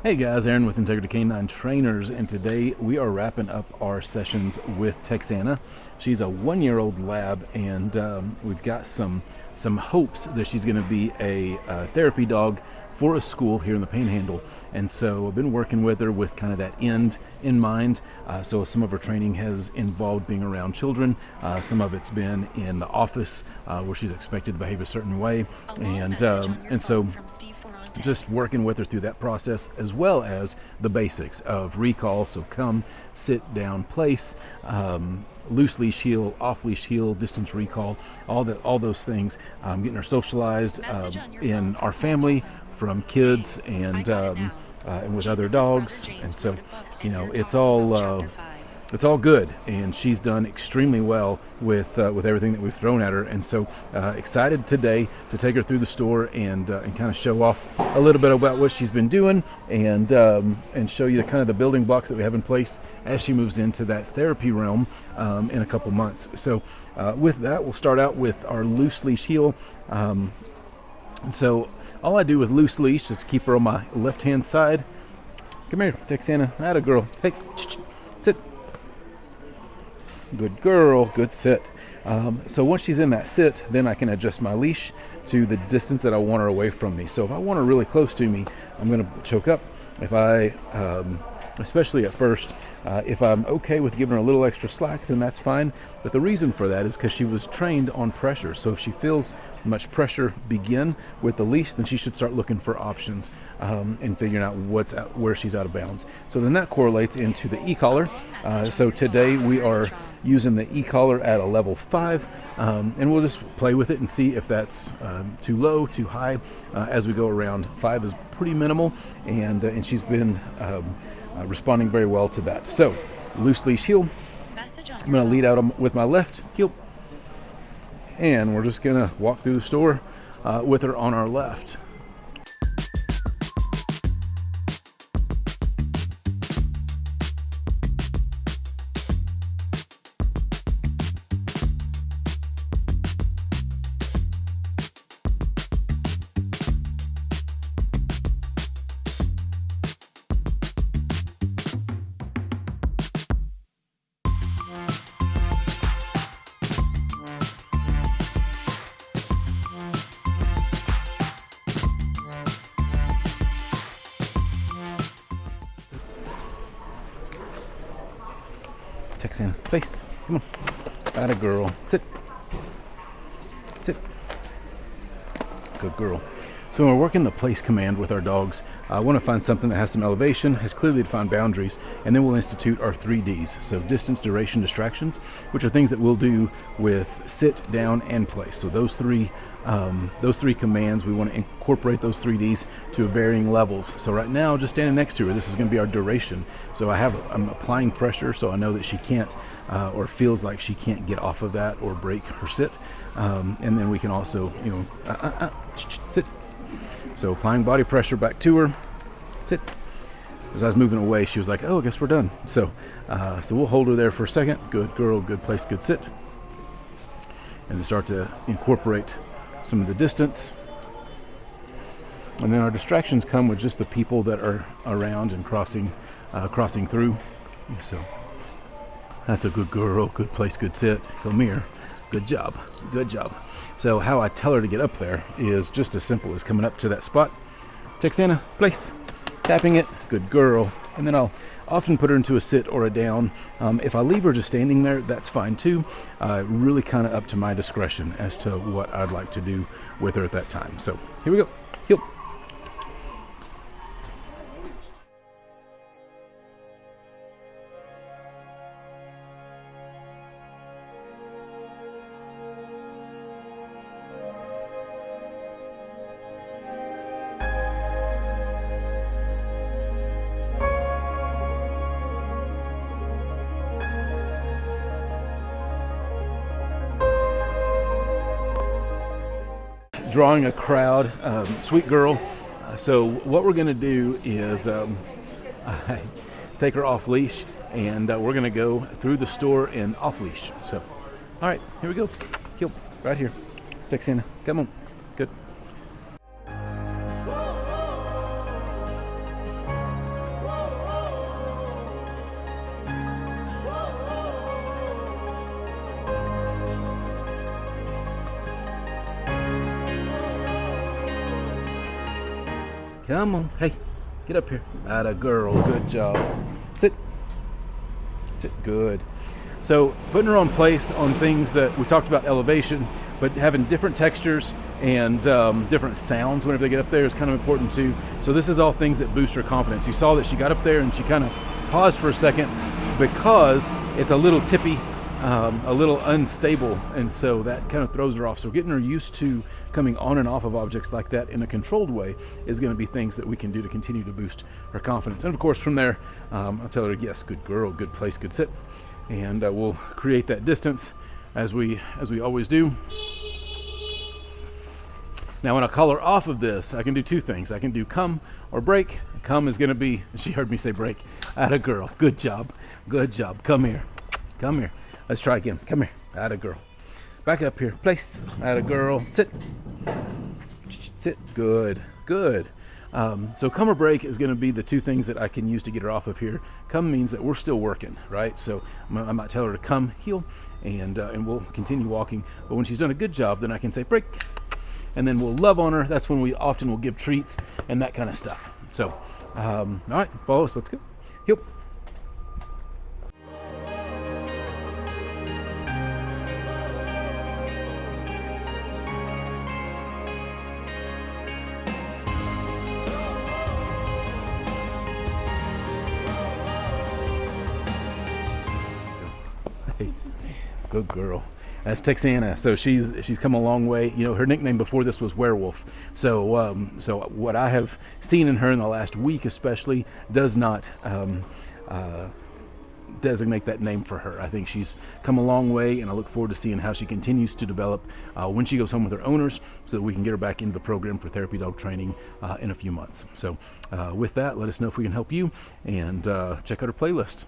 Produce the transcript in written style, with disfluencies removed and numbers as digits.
Hey guys, Aaron with Integrity Canine Trainers, and today we are wrapping up our sessions with Texanna. She's a 1-year-old lab, and we've got some hopes that she's going to be a therapy dog for a school here in the Panhandle. And so I've been working with her with kind of that end in mind. So some of her training has involved being around children. Some of it's been in the office where she's expected to behave a certain way, and so just working with her through that process, as well as the basics of recall. So come, sit down, place, loose leash heel, off leash heel, distance recall, all those things. Getting her socialized in our family, from kids and with other dogs, and so it's all good, and she's done extremely well with everything that we've thrown at her. And so excited today to take her through the store and kind of show off a little bit about what she's been doing, and show you the kind of the building blocks that we have in place as she moves into that therapy realm in a couple months. So with that, we'll start out with our loose leash heel. And so all I do with loose leash is keep her on my left hand side. Come here, Texanna. Atta girl. Hey, sit. Good girl, good sit. So once she's in that sit, then I can adjust my leash to the distance that I want her away from me. So if I want her really close to me, I'm going to choke up. If I, especially at first, if I'm okay with giving her a little extra slack, then that's fine. But the reason for that is because she was trained on pressure. So if she feels much pressure begin with the leash, then she should start looking for options and figuring out where she's out of bounds. So then that correlates into the e-collar. So today we are using the e-collar at a level 5, and we'll just play with it and see if that's too low, too high as we go around. 5 is pretty minimal, and she's been responding very well to that. So loose leash heel. I'm going to lead out with my left heel, and we're just going to walk through the store with her on our left. Texanna, place. Come on. Atta girl. Sit. Sit. Good girl. So when we're working the place command with our dogs, I want to find something that has some elevation, has clearly defined boundaries, and then we'll institute our 3Ds. So distance, duration, distractions, which are things that we'll do with sit, down, and place. So those three commands, we want to incorporate those 3Ds to varying levels. So right now, just standing next to her, this is going to be our duration. So I'm applying pressure, so I know that she can't or feels like she can't get off of that or break her sit. And then we can also, sit. So applying body pressure back to her. Sit. As I was moving away, she was like, "Oh, I guess we're done." So we'll hold her there for a second. Good girl, good place, good sit. And then start to incorporate some of the distance. And then our distractions come with just the people that are around and crossing through. So that's a good girl, good place, good sit. Come here. Good job. Good job. So how I tell her to get up there is just as simple as coming up to that spot. Texanna, place. Tapping it. Good girl. And then I'll often put her into a sit or a down. If I leave her just standing there, that's fine too. Really kind of up to my discretion as to what I'd like to do with her at that time. So here we go. Heel. Drawing a crowd, sweet girl. So what we're going to do is take her off leash, and we're going to go through the store and off leash. So, all right, here we go. Heel, right here. Texanna, come on. Good. Come on. Hey, get up here. Atta girl. Good job. Sit. Sit. Good. So putting her on place on things that we talked about, elevation, but having different textures and different sounds whenever they get up there is kind of important too. So this is all things that boost her confidence. You saw that she got up there and she kind of paused for a second because it's a little tippy, a little unstable, and so that kind of throws her off. So getting her used to coming on and off of objects like that in a controlled way is going to be things that we can do to continue to boost her confidence. And of course from there, I'll tell her, yes, good girl, good place, good sit. And we'll create that distance as we always do. Now when I call her off of this, I can do two things. I can do come or break. Come is going to be, she heard me say break. Atta girl, good job, good job. Come here, come here. Let's try again. Come here, atta girl. Back up here, place. Atta girl, sit. Sit, good, good. So come or break is going to be the two things that I can use to get her off of here. Come means that we're still working, right? So I might tell her to come, heel, and we'll continue walking. But when she's done a good job, then I can say break, and then we'll love on her. That's when we often will give treats and that kind of stuff. So, all right, follow us. Let's go. Heel. Hey, good girl. That's Texanna. So she's come a long way. You know, her nickname before this was Werewolf. So so what I have seen in her in the last week especially does not designate that name for her. I think she's come a long way, and I look forward to seeing how she continues to develop when she goes home with her owners, so that we can get her back into the program for therapy dog training in a few months. So with that, let us know if we can help you, and check out her playlist.